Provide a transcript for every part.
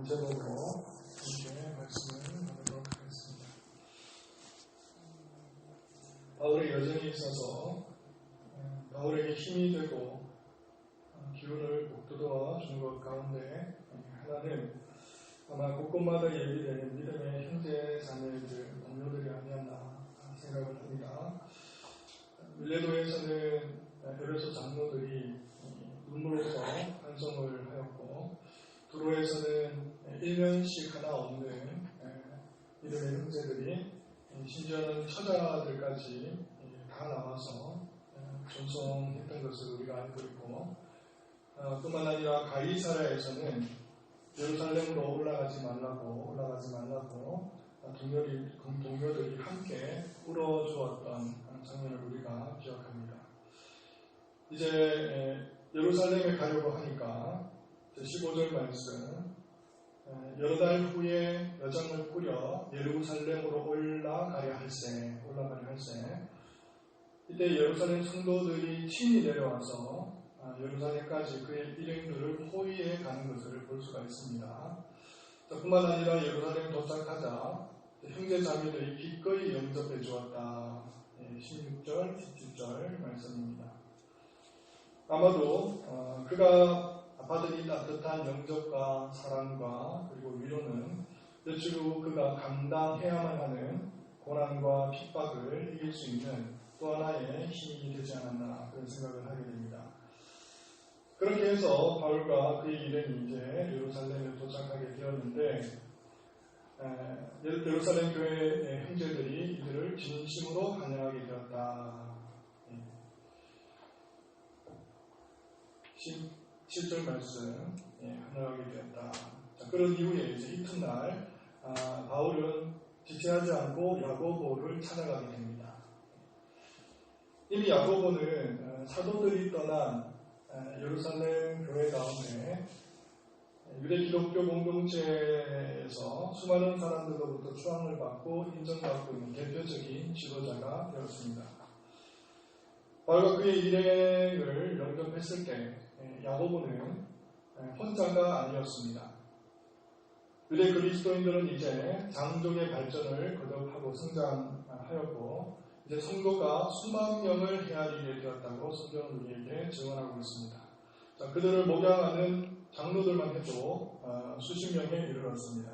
제목으로 함께 말씀을 나누도록 하겠습니다. 바울의 여정이 있어서 바울에게 힘이 되고 기운을 북돋아 준 것 가운데 하나는 아마 곳곳마다 예비되는 믿음의 형제 자매들, 동료들이 아니었나 생각을 합니다. 밀레도에서는 에베소 장로들이 눈물로서 반성을 하였고, 두로에서는 1년씩 하나 없는 믿음의 형제들이, 심지어는 처자들까지 다 나와서 전송했던 것을 우리가 알고 있고, 뿐만 아니라 가이사랴에서는 예루살렘으로 올라가지 말라고 동료들이 함께 울어주었던 장면을 우리가 기억합니다. 이제 예루살렘에 가려고 하니까 15절 말씀, 여러 달 후에 여정을 꾸려 예루살렘으로 올라가려 할세, 이때 예루살렘 성도들이 친히 내려와서 예루살렘까지 그의 일행들을 호위해 가는 것을 볼 수가 있습니다. 뿐만 아니라 예루살렘 도착하자 형제 자매들이 기꺼이 영접해 주었다. 16절, 17절 말씀입니다. 아마도 그가 받은 이 따뜻한 영접과 사랑과 그리고 위로는 며칠 후 그가 감당해야만 하는 고난과 핍박을 이길 수 있는 또 하나의 힘이 되지 않았나 그런 생각을 하게 됩니다. 그렇게 해서 바울과 그의 일행이 이제 예루살렘에 도착하게 되었는데, 예루살렘 교회 형제들이 이들을 진심으로 환영하게 되었다. 17절 말씀, 환영하게 되었다. 자, 그런 이후에 이제 이튿날 바울은 지체하지 않고 야고보를 찾아가게 됩니다. 이미 야고보는 사도들이 떠난 예루살렘 교회 가운데 유대 기독교 공동체에서 수많은 사람들로부터 추앙을 받고 인정받고 있는 대표적인 지도자가 되었습니다. 바울과 그의 일행을 영접했을 때 야고보는 혼자가 아니었습니다. 유대 그리스도인들은 이제 장족의 발전을 거듭하고 성장하였고, 이제 성도가 수만 명을 헤아리게 되었다고 성경은 우리에게 증언하고 있습니다. 자, 그들을 목양하는 장로들만 해도 수십 명에 이르렀습니다.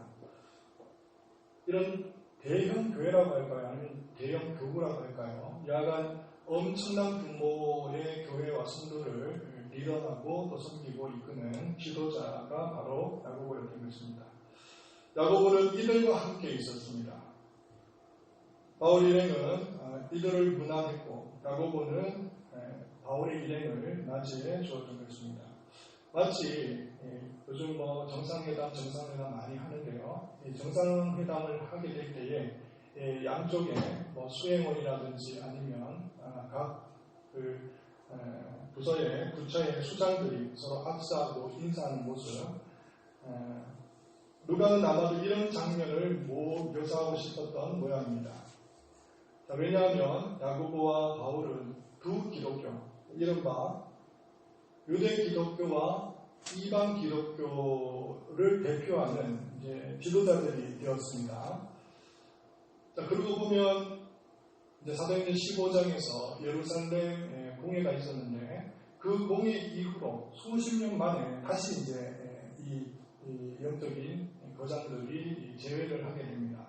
이런 대형 교회라고 할까요? 아니면 대형 교구라고 할까요? 야간 엄청난 규모의 교회와 성도를 리더하고 또 섬기고 이끄는 지도자가 바로 야고보였던 것입니다. 야고보는 이들과 함께 있었습니다. 바울 일행은 이들을 문안했고, 야고보는 바울의 일행을 맞이해 주었던 것입니다. 마치 요즘 정상회담 많이 하는데요. 정상회담을 하게 될 때에 양쪽에 수행원이라든지 아니면 각 부서의 부처의 수장들이 서로 악수하고 인사하는 모습, 누가는 아마도 이런 장면을 묘사하고 싶었던 모양입니다. 자, 왜냐하면 야고보와 바울은 두 기독교, 이른바 유대 기독교와 이방 기독교를 대표하는 이제 지도자들이 되었습니다. 자, 그러고 보면 이제 사도행전 15장에서 예루살렘 공회가 있었는데, 그 공회 이후로 수십 년 만에 다시 이제 이 영적인 거장들이 제외를 하게 됩니다.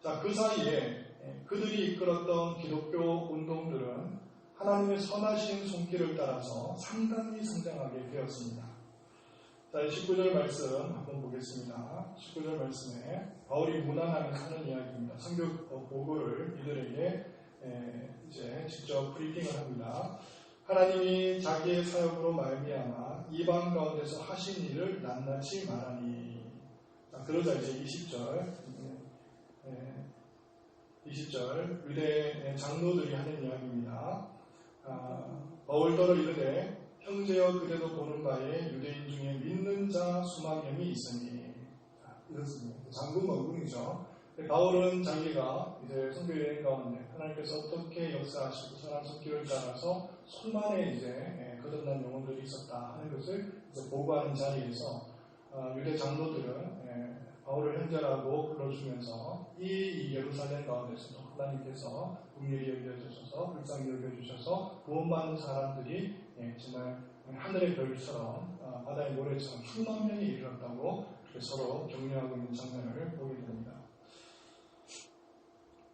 자, 그 사이에 그들이 이끌었던 기독교 운동들은 하나님의 선하신 손길을 따라서 상당히 성장하게 되었습니다. 자, 19절 말씀 한번 보겠습니다. 19절 말씀에 바울이 문안하면서 하는 이야기입니다. 성경 보고를 이들에게 이제 직접 브리핑을 합니다. 하나님이 자기의 사역으로 말미암아 이방 가운데서 하신 일을 낱낱이 말하니. 자, 그러자 이제 20절 유대 장로들이 하는 이야기입니다. 바울더러 이르되 형제여 그대도 보는 바에 유대인 중에 믿는 자 수만 명이 있으니. 이렇습니다. 장군멍궁이죠. 바울은 자기가 이제 선교 여행 가운데 하나님께서 어떻게 역사하시고 선한 손길을 따라서 수만의 이제 거듭난 영혼들이 있었다 하는 것을 이제 보고하는 자리에서 유대 장로들은 바울을 형제라고 불러주면서 이 예루살렘 가운데서도 하나님께서 긍휼히 여겨주셔서 불쌍히 여겨주셔서 구원받는 사람들이 정말 하늘의 별처럼 바다의 모래처럼 수만 명이 이르렀다고 서로 격려하고 있는 장면을 보게 됩니다.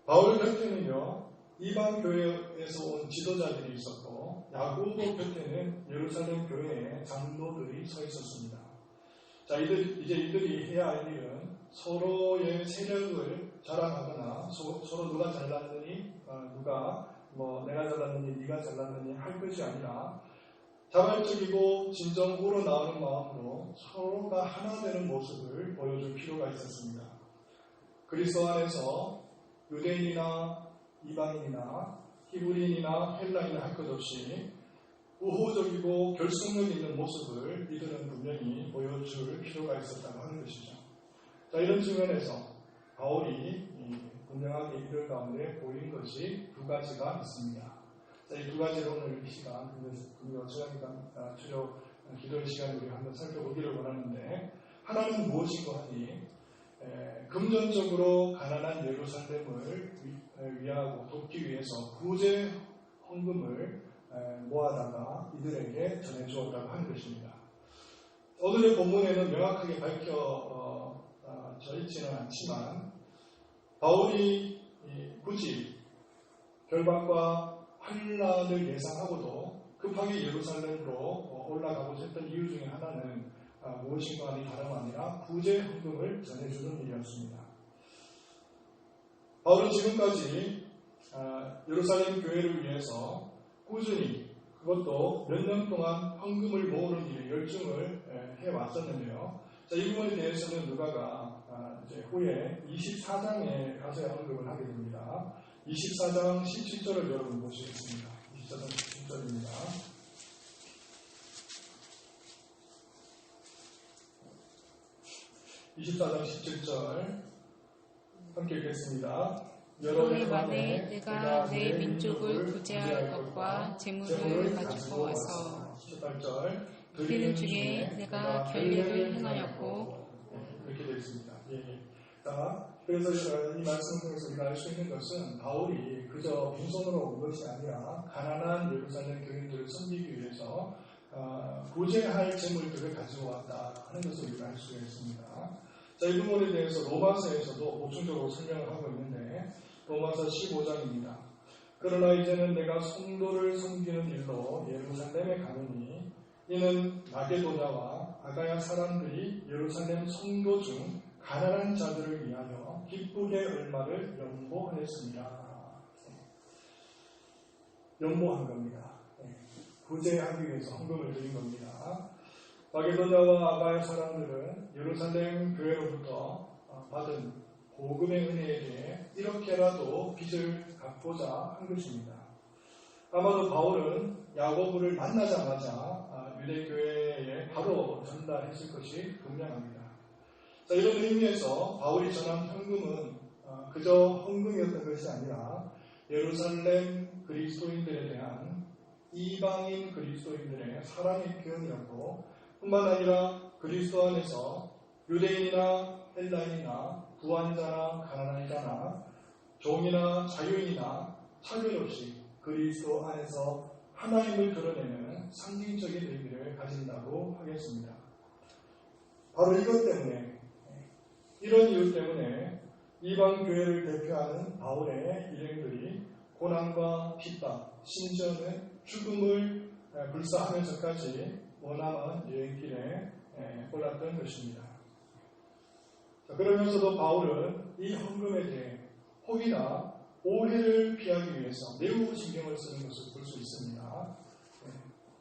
바울 곁에는요, 이방 교회에서 온 지도자들이 있었고 야고보 곁에는 예루살렘 교회의 장로들이 서 있었습니다. 자, 이들이 해야 할 일은 서로의 세력을 자랑하거나 서로 누가 잘났느니 누가 내가 잘났느니 네가 잘났느니 할 것이 아니라 자발적이고 진정 우러나오는 마음으로 서로가 하나 되는 모습을 보여줄 필요가 있었습니다. 그리스도 안에서 유대인이나 이방인이나 히브리인이나 헬라인이나 할 것 없이 우호적이고 결속력 있는 모습을 이들은 분명히 보여줄 필요가 있었다고 하는 것이죠. 자, 이런 측면에서 바울이 분명하게 이들 가운데 보인 것이 두 가지가 있습니다. 자, 이 두 가지를 오늘 이 시간, 제가 주로 기도의 시간을 우리 한번 살펴보기를 원하는데, 하나는 무엇이고 하니 금전적으로 가난한 예루살렘을 위하고 돕기 위해서 구제 헌금을 모아다가 이들에게 전해주었다고 하는 것입니다. 오늘의 본문에는 명확하게 밝혀져 있지는 않지만 바울이 굳이 결박과 환란을 예상하고도 급하게 예루살렘으로 올라가고자 했던 이유 중에 하나는 무엇인가 하니 다름 아니라 구제 헌금을 전해주는 일이었습니다. 바울은 지금까지 예루살렘 교회를 위해서 꾸준히 그것도 몇 년 동안 헌금을 모으는 일에 열중을 해왔었는데요. 자, 이 부분에 대해서는 누가가 이제 후에 24장에 가서야 언급을 하게 됩니다. 24장 17절을 여러분 보시겠습니다. 24장 17절입니다. 24장 17절 함께 읽겠습니다. 여러 해 만에 내가 내 민족을 구제할 것과 재물을 가지고 와서 18절 그들 중에 내가 결례를 행하였고 이렇게 되어 있습니다. 자, 그래서 이 말씀을 통해서 우리가 알 수 있는 것은 바울이 그저 빈손으로 온 것이 아니라 가난한 예루살렘 교인들을 섬기기 위해서 구제할 재물들을 가지고 왔다 하는 것을 우리가 알 수 있습니다. 자, 이 부분에 대해서 로마서에서도 보충적으로 설명을 하고 있는데 로마서 15장입니다. 그러나 이제는 내가 성도를 섬기는 일로 예루살렘에 가느니 이는 마게도냐와 아가야 사람들이 예루살렘 성도 중 가난한 자들을 위하여 기쁘게 얼마를 연보하였습니다. 연보한 겁니다. 구제하기 위해서 헌금을 드린 겁니다. 마게도냐와 아가야 사람들은 예루살렘 교회로부터 받은 복음의 은혜에 대해 이렇게라도 빚을 갚고자 한 것입니다. 아마도 바울은 야고보를 만나자마자 유대교회에 바로 전달했을 것이 분명합니다. 자, 이런 의미에서 바울이 전한 헌금은 그저 헌금이었던 것이 아니라 예루살렘 그리스도인들에 대한 이방인 그리스도인들의 사랑의 표현이었고 뿐만 아니라 그리스도 안에서 유대인이나 헬라인이나 부한자나 가난한 자나 종이나 자유인이나 차별 없이 그리스도 안에서 하나님을 드러내는 상징적인 의미를 가진다고 하겠습니다. 바로 이것 때문에, 이런 이유 때문에 이방 교회를 대표하는 바울의 일행들이 고난과 핍박, 심지어는 죽음을 불사하면서까지 머나먼 여행길에 올랐던 것입니다. 자, 그러면서도 바울은 이 헌금에 대해 혹이나 오해를 피하기 위해서 매우 신경을 쓰는 것을 볼 수 있습니다.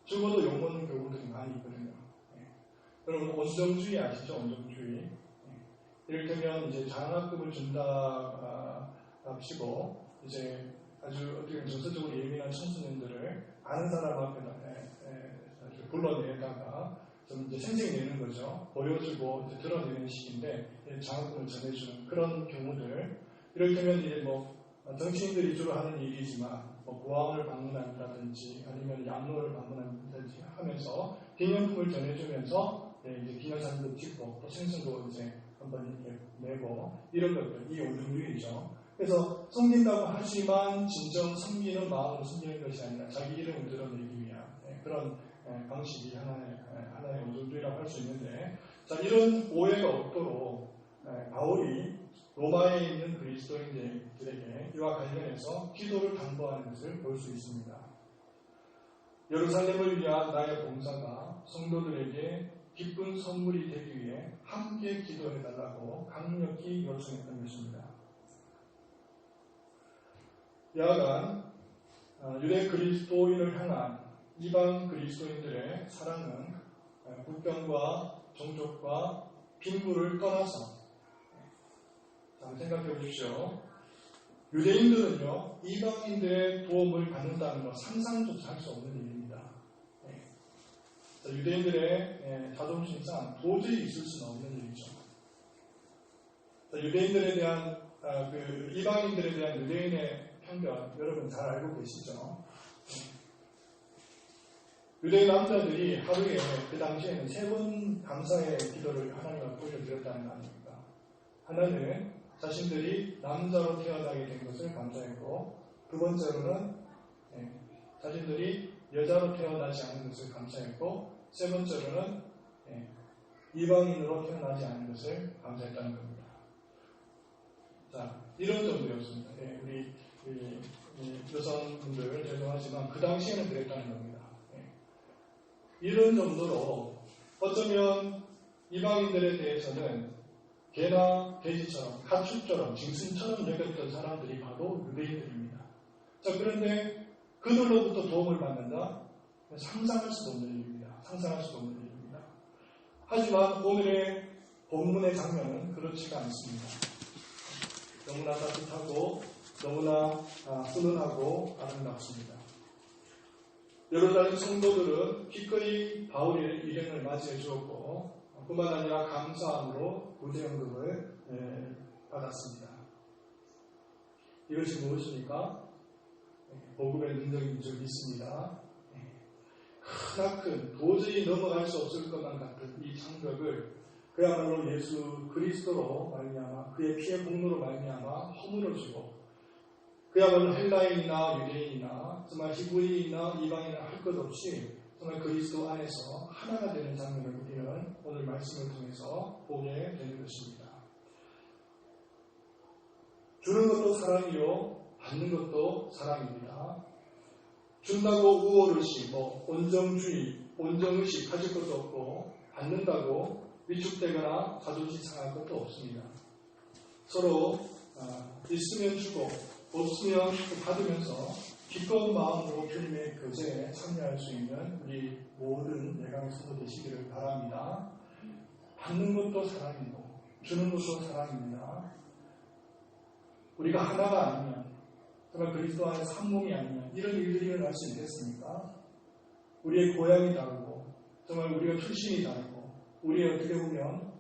적어도 욕먹는 경우들이 많이 있거든요. 여러분 온정주의 아시죠? 온정주의. 이를테면 이제 장학금을 준다 합시고 이제 아주 어떻게 정서적으로 예민한 청소년들을 아는 사람 앞에다 불러내다가 좀 이제 생색내는 거죠. 보여주고 이제 드러내는 식인데 장학금을 전해주는 그런 경우들. 이를테면 이제 정치인들이 주로 하는 일이지만 고아원을 방문한다든지 아니면 양로를 방문한다든지 하면서 기념품을 전해주면서 이제 기념사진도 찍고 또 생선도 이제 한번 이렇게 내고 이런 것들 이게 오줌주의죠. 그래서 섬긴다고 하지만 진정 섬기는 마음으로 섬기는 것이 아니라 자기 이름을 드러내기 위한 그런 방식이 하나의 오줌주의라고 할 수 있는데, 자, 이런 오해가 없도록 바울이 로마에 있는 그리스도인들에게 이와 관련해서 기도를 당부하는 것을 볼 수 있습니다. 예루살렘을 위한 나의 봉사가 성도들에게 기쁜 선물이 되기 위해 함께 기도해달라고 강력히 요청했던 것입니다. 여하간 유대 그리스도인을 향한 이방 그리스도인들의 사랑은 국경과 종족과 빈부를 떠나서, 한번 생각해 보십시오. 유대인들은요, 이방인들의 도움을 받는다는 것 상상조차 할 수 없는 일입니다. 유대인들의 자존심상 도저히 있을 수는 없는 일이죠. 유대인들에 대한 이방인들에 대한 유대인의 편견 여러분 잘 알고 계시죠? 유대인 남자들이 하루에 그 당시에는 3번 감사의 기도를 하나님 앞에 올려드렸다는 거 아닙니까? 하나는 자신들이 남자로 태어나게 된 것을 감사했고, 두 번째로는 자신들이 여자로 태어나지 않은 것을 감사했고, 세 번째로는 이방인으로 태어나지 않은 것을 감사했다는 겁니다. 자, 이런 정도였습니다. 우리 여성분들 죄송하지만 그 당시에는 그랬다는 겁니다. 이런 정도로 어쩌면 이방인들에 대해서는 개나 돼지처럼 가축처럼 짐승처럼 여겼던 사람들이 바로 유대인들입니다. 자, 그런데 그들로부터 도움을 받는다? 상상할 수도 없는 일입니다. 상상할 수도 없는 일입니다. 하지만 오늘의 본문의 장면은 그렇지가 않습니다. 너무나 따뜻하고 너무나 훈훈하고 아름답습니다. 예루살렘 성도들은 기꺼이 바울의 일행을 맞이해 주었고, 뿐만 아니라 감사함으로 구제연금을 받았습니다. 이것이 무엇입니까? 복음의 능력인 줄 믿습니다. 크나큰 도저히 넘어갈 수 없을 것만 같은 이 장벽을 그야말로 예수 그리스도로 말미암아 그의 피의 공로로 말미암아 허물어주고, 그야말로 헬라인이나 유대인이나 정말 히브리인이나 이방인이나 할 것 없이 정말 그리스도 안에서 하나가 되는 장면을 우리는 오늘 말씀을 통해서 보게 되는 것입니다. 주는 것도 사랑이요 받는 것도 사랑입니다. 준다고 우월의식, 온정의식 가질 것도 없고, 받는다고 위축되거나 자존심 상할 것도 없습니다. 서로 있으면 주고 없으면 받으면서 기꺼운 마음으로 주님의 교제에 참여할 수 있는 우리 모든 예강의 성도 되시기를 바랍니다. 받는 것도 사랑이고 주는 것도 사랑입니다. 우리가 하나가 아니면, 정말 그리스도 안에서 한 몸이 아니면 이런 일들이 일어날 수 있겠습니까? 우리의 고향이 다르고, 정말 우리가 출신이 다르고, 우리의 어떻게 보면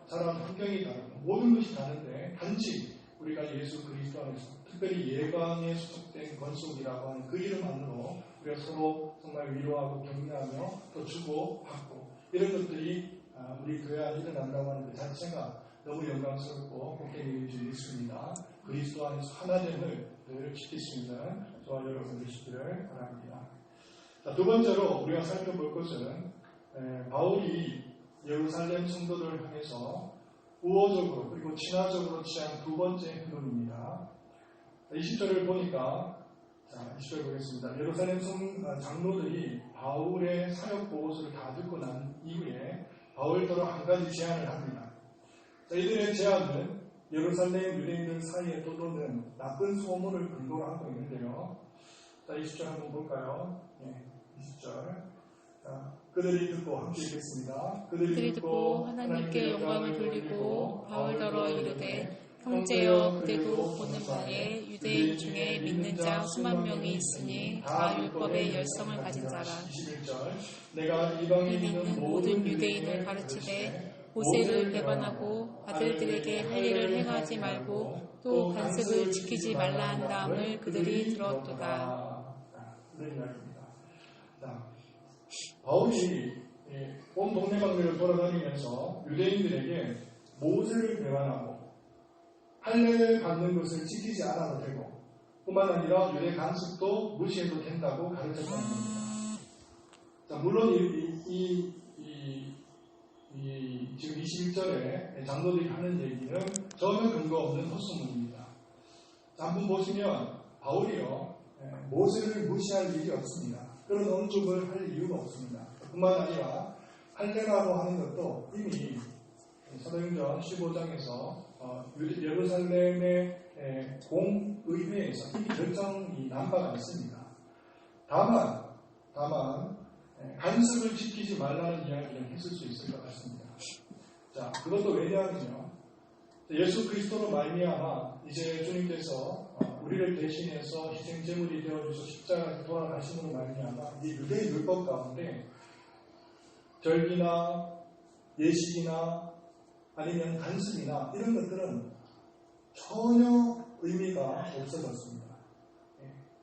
자란 환경이 다르고, 모든 것이 다른데 단지 우리가 예수 그리스도 안에서 특별히 예방에 소속된 건속이라고 하는 그 이름만으로 우리가 서로 정말 위로하고 격려하며 또 주고 받고 이런 것들이 우리 교회 안에 일어난다고 하는 그 자체가 너무 영광스럽고 복된 일인 줄 믿습니다. 그리스도 안에서 하나됨을 늘 지킬 수 있는 저와 여러분 되시기를 바랍니다. 자, 두 번째로 우리가 살펴볼 것은 바울이 예루살렘 성도들을 향해서 우호적으로 그리고 친화적으로 취한 두 번째 행동입니다. 20절을 보니까, 자, 20절 보겠습니다. 예루살렘 장로들이 바울의 사역 보고서를 다 듣고 난 이후에 바울더러 한 가지 제안을 합니다. 자, 이들의 제안은 예루살렘 유대인들 사이에 떠도는 나쁜 소문을 근거로 하고 있는데요. 자, 20절 한번 볼까요? 20절. 자, 그들이 듣고 함께 읽겠습니다. 그들이 듣고 하나님께 영광을 돌리고 바울더러 이르되, 형제여, 그대도 보는 바에 유대인 중에 믿는 자 수만 명이 있으니 다 율법의 열성을 가진 자라. 21절. 내가 이방에 있는 모든 유대인을 가르치되 모세를 배반하고 아들들에게 할 일을 행하지 말고 또 관습을 지키지 말라 한 다음을 그들이 들었도다. 이런 이야기입니다. 바울이 온 동네방네를 돌아다니면서 유대인들에게 모세를 배반하고 할례 받는 것을 지키지 않아도 되고 뿐만 아니라 유대 간습도 무시해도 된다고 가르쳤다는 겁니다. 자, 물론 지금 21절에 장로들이 하는 얘기는 전혀 근거 없는 헛소문입니다. 자, 한번 보시면 바울이요 모세를 무시할 일이 없습니다. 그런 언급을 할 이유가 없습니다. 뿐만 아니라 할례라고 하는 것도 이미 사도행전 15장에서 예루살렘의 공의회에서 이미 결정이 난 바가 있습니다. 다만 간섭을 지키지 말라는 이야기를 했을 수 있을 것 같습니다. 자, 그것도 왜냐하면요, 예수 그리스도로 말미암아 이제 주님께서 우리를 대신해서 희생 제물이 되어주셔서 십자가에 돌아가심으로 말미암아 이 유대의 율법 가운데 절기나 예식이나 아니면 간습이나 이런 것들은 전혀 의미가 없어졌습니다.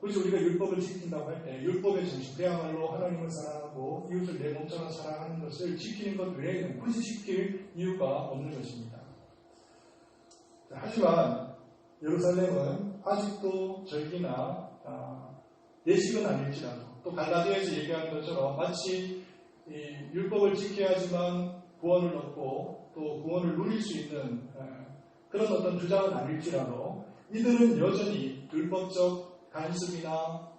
그래서 우리가 율법을 지킨다고 할 때 율법의 정신, 그야말로 하나님을 사랑하고 이웃을 내 몸처럼 사랑하는 것을 지키는 것 외에는 굳이 지킬 이유가 없는 것입니다. 하지만 예루살렘은 아직도 절기나 예식은 아닐지라도 또 갈라디아에서 얘기하는 것처럼 마치 율법을 지켜야지만 구원을 얻고 또 구원을 누릴 수 있는 그런 어떤 주장은 아닐지라도 이들은 여전히 율법적 간습이나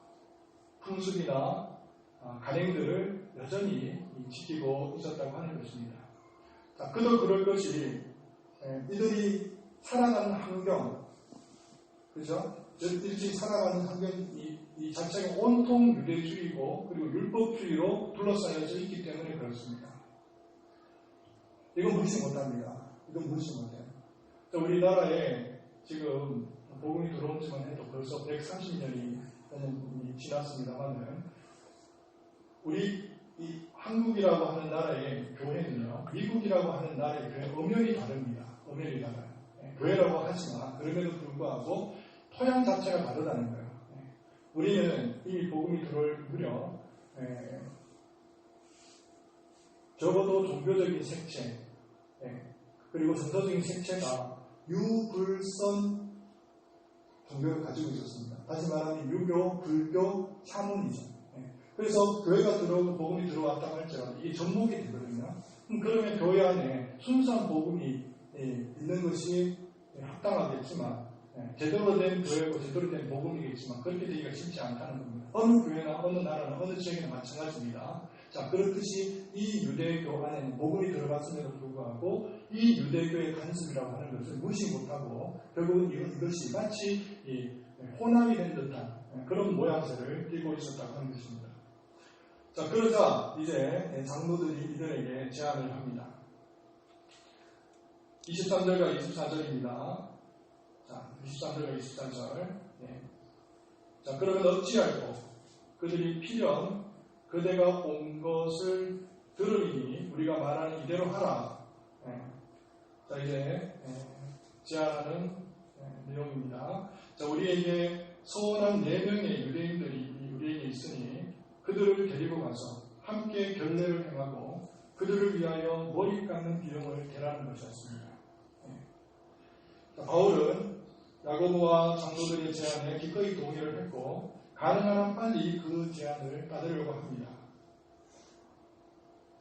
풍습이나 간행들을 여전히 지키고 있었다고 하는 것입니다. 자, 그도 그럴 것이 이들이 살아가는 환경, 그죠? 이들이 살아가는 환경 이 자체가 온통 유대주의고 그리고 율법주의로 둘러싸여져 있기 때문에 그렇습니다. 이건 무시 못합니다. 이건 무시 못해요. 우리나라에 지금 복음이 들어온 지만 해도 벌써 130년이 지났습니다만은 우리 이 한국이라고 하는 나라의 교회는요, 미국이라고 하는 나라의 교회 엄연히 다릅니다. 엄연히 달라요. 교회라고 하지만 그럼에도 불구하고 토양 자체가 다르다는 거예요. 우리는 이미 복음이 들어올 무렵 적어도 종교적인 색채 그리고 정서적인 색채가 유불선 종교를 가지고 있었습니다. 다시 말하면 유교, 불교, 샤머니즘. 그래서 교회가 들어오고 복음이 들어왔다고 할지라도 이게 접목이 되거든요. 그러면 교회 안에 순수한 복음이 있는 것이 합당하겠지만 제대로 된 교회고 제대로 된 복음이겠지만 그렇게 되기가 쉽지 않다는 겁니다. 어느 교회나 어느 나라나 어느 지역이나 마찬가지입니다. 자, 그렇듯이 이 유대교 안에는 복음이 들어갔음에도 불구하고 이 유대교의 간섭이라고 하는 것을 무시 못하고 결국은 이것이 마치 혼합이 된 듯한 그런 모양새를 띠고 있었다고 하는 것입니다. 자, 그러자 이제 장로들이 이들에게 제안을 합니다. 23절과 24절입니다. 자, 23절과 24절. 자, 그러면 어찌할꼬 그들이 필연 그대가 온 것을 들으니 우리가 말하는 이대로 하라. 자, 이제 제안하는 내용입니다. 자, 우리에게 서원한 4명의 유대인들이 우리에게 있으니 그들을 데리고 가서 함께 결례를 행하고 그들을 위하여 머리 깎는 비용을 대라는 것이었습니다. 자, 바울은 야고보와 장로들의 제안에 기꺼이 동의를 했고 가능한 한 빨리 그 제안을 받으려고 합니다.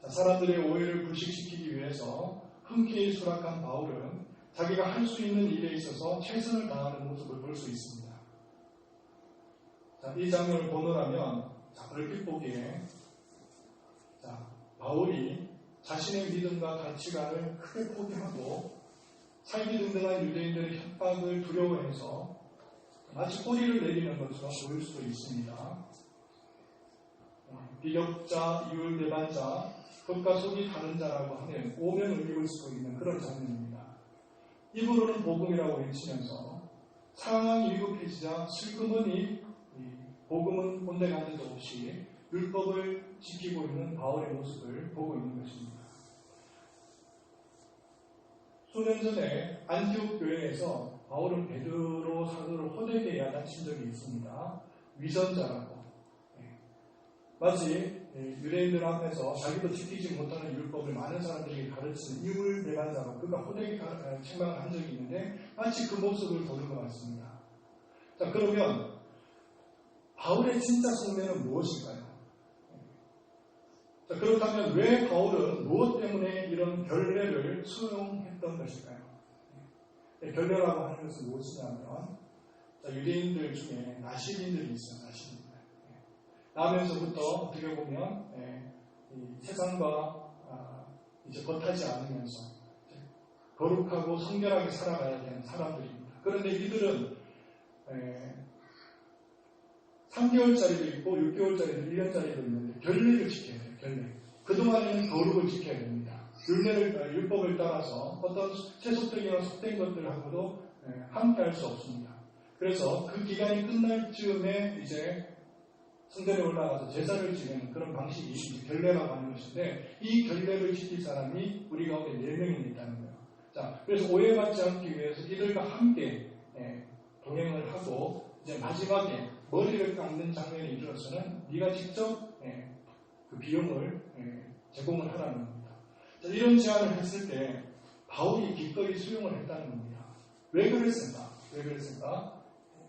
자, 사람들의 오해를 불식시키기 위해서 흔쾌히 수락한 바울은 자기가 할 수 있는 일에 있어서 최선을 다하는 모습을 볼 수 있습니다. 자, 이 장면을 보노라면 얼핏 보기에 바울이 자신의 믿음과 가치관을 크게 포기하고 살기 등등한 유대인들의 협박을 두려워해서 마치 꼬리를 내리는 것처럼 보일 수도 있습니다. 비격자, 이율배반자, 겉과 속이 다른 자라고 하는 오면 의미를 쓰고 있는 그런 장면입니다. 입으로는 복음이라고 외치면서 상황이 위급해지자 슬그머니 복음은 온데간데 없이 율법을 지키고 있는 바울의 모습을 보고 있는 것입니다. 수년 전에 안티옥 교회에서 바울은 베드로 사도를 호되게 야단친 적이 있습니다. 위선자라고. 마치 유대인들 앞에서 자기도 지키지 못하는 율법을 많은 사람들이 가르치는 이율 배반자로 그가 호되게 책망을 한 적이 있는데 마치 그 모습을 보는 것 같습니다. 자, 그러면 바울의 진짜 속내는 무엇일까요? 자, 그렇다면 왜 바울은 무엇 때문에 이런 결례를 수용했던 것일까요? 결례라고 하는 것은 무엇이냐면 유대인들 중에 나시린들이 있어요. 나시린들. 나면서부터 어떻게 보면 이 세상과 이제 겉하지 않으면서 거룩하고 성결하게 살아가야 되는 사람들입니다. 그런데 이들은 3개월짜리도 있고 6개월짜리도 1년짜리도 있는데 결례를 지켜야 돼요. 결례. 그동안에는 거룩을 지켜야 됩니다. 율법을 따라서 어떤 세속적이나 속된 것들하고도 함께 할 수 없습니다. 그래서 그 기간이 끝날 즈음에 이제 성전에 올라가서 제사를 지내는 그런 방식이 결례라고 하는 것인데 이 결례를 지킬 사람이 우리 가운데 4명이 있다는 거예요. 자, 그래서 오해받지 않기 위해서 이들과 함께 동행을 하고 이제 마지막에 머리를 깎는 장면에 이르러서는 네가 직접 그 비용을 제공을 하라는 겁니다. 자, 이런 제안을 했을 때 바울이 기꺼이 수용을 했다는 겁니다. 왜 그랬을까?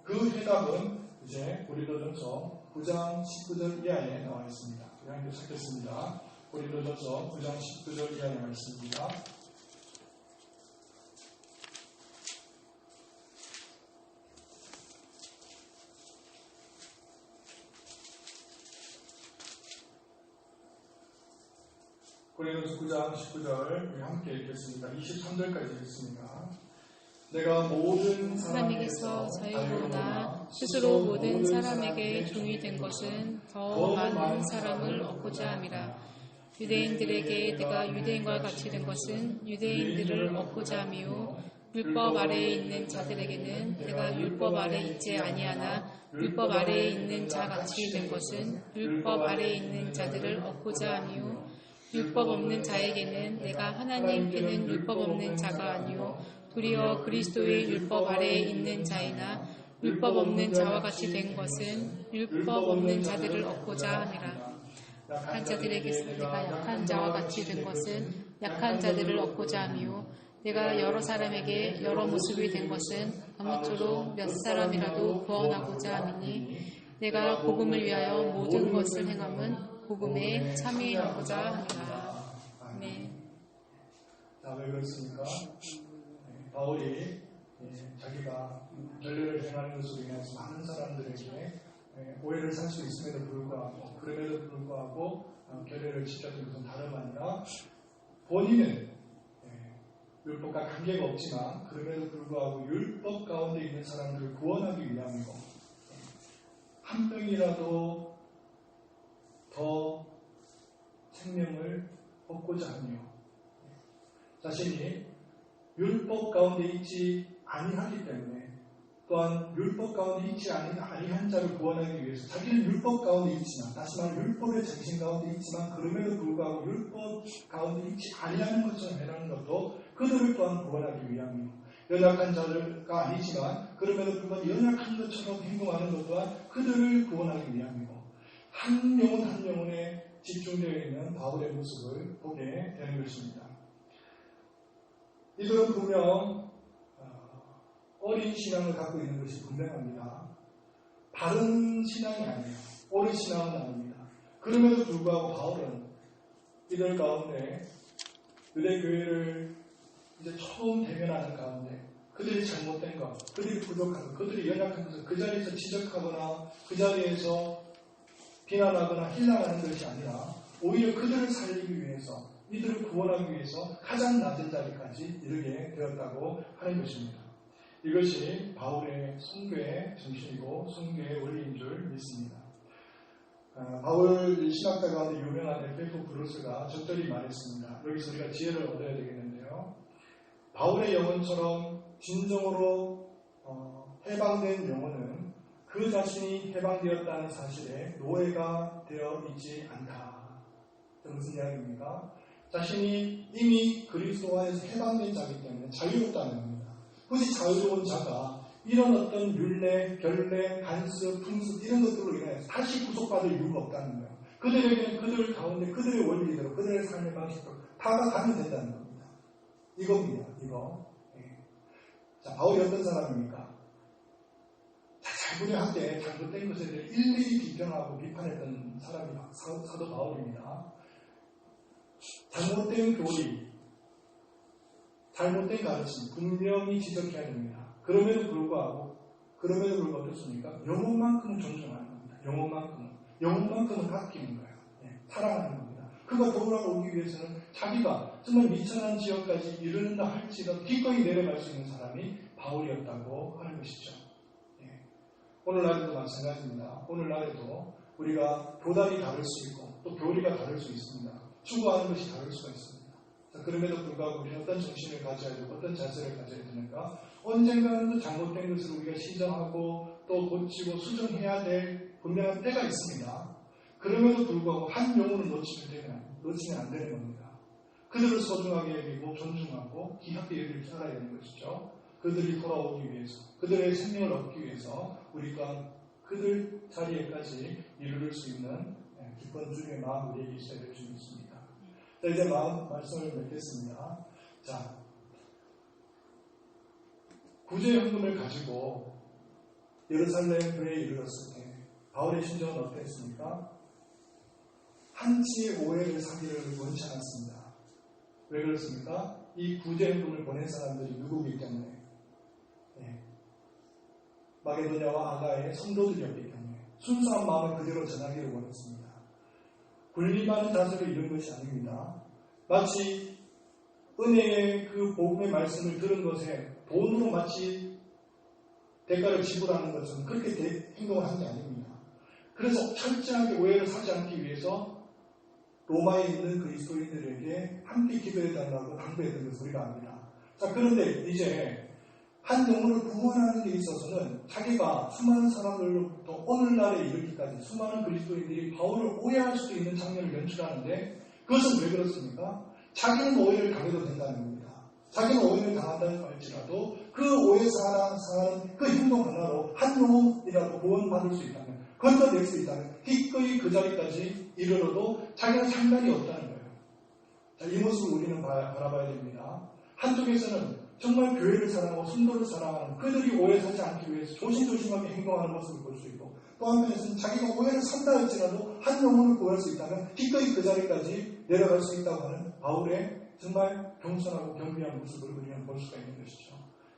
그 해답은 이제 고린도전서 9장 19절 이하에 나와 있습니다. 우리 찾겠습니다. 고린도전서 9장 19절 이하에 나와 있습니다. 고린도전서 9장 19절 우리 함께 읽겠습니다. 23절까지 읽습니다. 내가 모든 사람에게서 자유로우나 스스로 모든 사람에게 종이 된 것은 더 많은 사람을 얻고자 함이라. 유대인들에게 내가 유대인과 같이 된 것은 유대인들을 얻고자 함이요 율법 아래에 있는 자들에게는 내가 율법 아래에 있지 아니하나 율법 아래에 있는 자 같이 된 것은 율법 아래에 있는 자들을 얻고자 함이요 율법 없는 자에게는 내가 하나님께는 율법 없는 자가 아니요 도리어 그리스도의 율법 아래에 있는 자이나 율법 없는 자와 같이 된 것은 율법 없는 자들을 얻고자 함이라. 약한 자들에게서 내가 약한 자와 같이 된 것은 약한 자들을 얻고자 함이요 내가 여러 사람에게 여러 모습이 된 것은 아무쪼록 몇 사람이라도 구원하고자 함이니 내가 복음을 위하여 모든 것을 행함은 복음에 참여하고자 함이라. 아멘. 자, 왜 그렇습니까? 바울이 자기가 결례를 행하는 것으로 인해서 많은 사람들에게 오해를 살 수 있음에도 불구하고 결례를 지켰던 것은 다름 아니라 본인은 율법과 관계가 없지만 그럼에도 불구하고 율법 가운데 있는 사람들을 구원하기 위함이고 한 명이라도 더 생명을 얻고자 하며 자신이 율법 가운데 있지 아니하기 때문에 또한 율법 가운데 있지 아니한 자를 구원하기 위해서 자기는 율법 가운데 있지만 다시 말해 율법의 정신 가운데 있지만 그럼에도 불구하고 율법 가운데 있지 아니하는 것처럼 해라는 것도 그들을 또한 구원하기 위함이고 연약한 자가 아니지만 그럼에도 불구하고 연약한 것처럼 행동하는 것 또한 그들을 구원하기 위함이고 한 영혼 한 영혼에 집중되어 있는 바울의 모습을 보게 되는 것입니다. 이들은 분명 어린 신앙을 갖고 있는 것이 분명합니다. 바른 신앙이 아니에요. 옳은 신앙은 아닙니다. 그럼에도 불구하고 바울은 이들 가운데 유대 교회를 이제 처음 대면하는 가운데 그들이 잘못된 것, 그들이 부족한 것, 그들이 연약한 것을 그 자리에서 지적하거나 그 자리에서 비난하거나 힐난하는 것이 아니라 오히려 그들을 살리기 위해서 이들을 구원하기 위해서 가장 낮은 자리까지 이르게 되었다고 하는 것입니다. 이것이 바울의 선교의 정신이고 선교의 원리인 줄 믿습니다. 바울 신학자 가운데 유명한 에페소 브루스가 적절히 말했습니다. 여기서 우리가 지혜를 얻어야 되겠는데요. 바울의 영혼처럼 진정으로 해방된 영혼은 그 자신이 해방되었다는 사실에 노예가 되어 있지 않다. 무슨 이야기입니까? 자신이 이미 그리스도 안에서 해방된 자이기 때문에 자유롭다는 겁니다. 굳이 자유로운 자가 이런 어떤 율례, 결례, 간섭, 풍습 이런 것들로 인해 다시 구속받을 이유가 없다는 거예요. 그들에게는 그들 가운데 그들의 원리대로 그들의 삶의 방식대로 다가가면 된다는 겁니다. 이겁니다. 이거. 예. 자, 바울이 어떤 사람입니까? 자잘부레하게 잘못된 것에 대해 일일이 비평하고 비판했던 사람이 사도 바울입니다. 잘못된 교리, 잘못된 가르침 분명히 지적해야 됩니다. 그럼에도 불구하고 어떻습니까? 영혼만큼은 존중하는 겁니다. 영혼만큼은 아끼는 거예요. 예, 사랑하는 겁니다. 그가 돌아오기 위해서는 자기가 정말 미천한 지역까지 이르는다 할지라도 기꺼이 내려갈 수 있는 사람이 바울이었다고 하는 것이죠. 예. 오늘날에도 마찬가지입니다. 오늘날에도 우리가 교단이 다를 수 있고 또 교리가 다를 수 있습니다. 추구하는 것이 다를 수가 있습니다. 자, 그럼에도 불구하고 우리는 어떤 정신을 가져야 되고 어떤 자세를 가져야 되는가? 언젠가는 또 잘못된 것을 우리가 시정하고 또 고치고 수정해야 될 분명한 때가 있습니다. 그럼에도 불구하고 한 영혼을 놓치면 안 되는 겁니다. 그들을 소중하게 여기고 존중하고 귀하게 여기를 살아야 되는 것이죠. 그들이 돌아오기 위해서, 그들의 생명을 얻기 위해서 우리가 그들 자리에까지 이르를 수 있는 기쁜 주님의 마음 우리에게 있어야 될 줄 믿습니다. 자, 이제 말씀을 맺겠습니다. 자, 구제 현금을 가지고 예루살렘 교회에 이르렀을 때 바울의 심정은 어땠습니까? 한치의 오해를 사기를 원치 않았습니다. 왜 그렇습니까? 이 구제 현금을 보낸 사람들이 누구기 때문에 마게도냐와 아가의 성도들이었기 때문에 순수한 마음을 그대로 전하기를 원했습니다. 군림하는 자세로 이룬 것이 아닙니다. 마치 은혜의 그 복음의 말씀을 들은 것에 돈으로 마치 대가를 지불하는 것은 그렇게 행동을 한 게 아닙니다. 그래서 철저하게 오해를 사지 않기 위해서 로마에 있는 그리스도인들에게 함께 기도해달라고 당부했던 것을 우리가 압니다. 자, 그런데 이제 한 영혼을 구원하는 데 있어서는 자기가 수많은 사람들로부터 오늘날에 이르기까지 수많은 그리스도인들이 바울을 오해할 수도 있는 장면을 연출하는데 그것은 왜 그렇습니까? 자기는 오해를 당해도 된다는 겁니다. 자기는 오해를 당한다고 할지라도 그 오해 상하는 그 행동 하나로 한 영혼이라도 구원받을 수 있다면, 건져낼 수 있다면 기꺼이 그 자리까지 이르러도 자기는 상관이 없다는 거예요. 자, 이 모습을 우리는 바라봐야 됩니다. 한쪽에서는 정말 교회를 사랑하고 성도를 사랑하는 그들이 오해 사지 않기 위해서 조심조심하게 행동하는 모습을 볼 수 있고, 또 한편에서는 자기가 오해를 산다 할지라도 한 영혼을 구할 수 있다면 기꺼이 그 자리까지 내려갈 수 있다고 하는 바울의 정말 겸손하고 겸비한 모습을 우리는 볼 수가 있는 것이죠.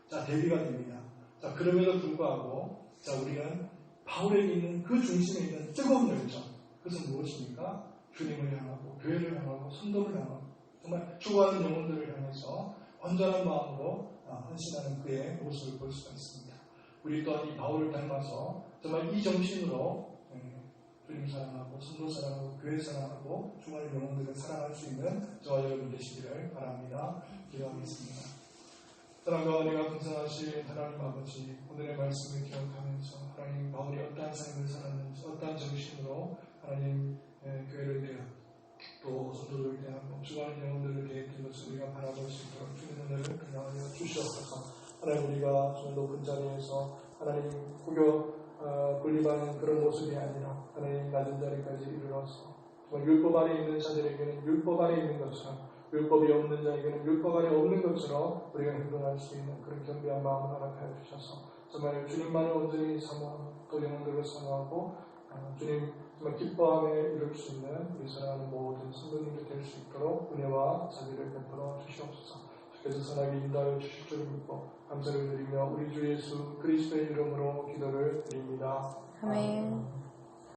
자, 대비가 됩니다. 자, 그럼에도 불구하고 우리는 바울에게 있는 그 중심에 있는 뜨거운 열정, 그것은 무엇입니까? 주님을 향하고 교회를 향하고 성도를 향하고 정말 추구하는 영혼들을 향해서 온전한 마음으로 헌신하는 그의 모습을 볼 수가 있습니다. 우리 또한 이 바울을 닮아서 정말 이 정신으로 주님 사랑하고 성도 사랑하고 교회 사랑하고 주말의 영혼들을 사랑할 수 있는 저와 여러분 되시기를 바랍니다. 기도하겠습니다. 사랑과 은혜가 풍성하신 하나님 아버지, 오늘의 말씀을 기억하면서 하나님 바울이 어떠한 삶을 살았는지, 어떠한 정신으로 하나님 교회를 대하고 또 성도를 대하고 주말의 영혼들을 대했던 것을 우리가 바라볼 수 있도록 주님 은혜를 그냥하여 주시옵소서. 하나님, 우리가 좀 높은 자리에서 하나님 군림하는 그런 모습이 아니라 하나님 낮은 자리까지 이르러서 정말 율법 아래 있는 자들에게는 율법 아래 있는 것처럼, 율법이 없는 자에게는 율법 아래 없는 것처럼 우리가 행동할 수 있는 그런 겸비한 마음을 허락하여 주셔서 정말 주님만을 온전히 사모하고 또 영혼들을 사모하고 주님 정말 기뻐함에 이룰 수 있는 우리 사랑하는 모든 성도님들 될 수 있도록 은혜와 자비를 베풀어 주시옵소서. 주께서 선하게 인도하여 주실 줄 믿고 감사를 드리며 우리 주 예수 그리스도의 이름으로 기도를 드립니다. 아멘.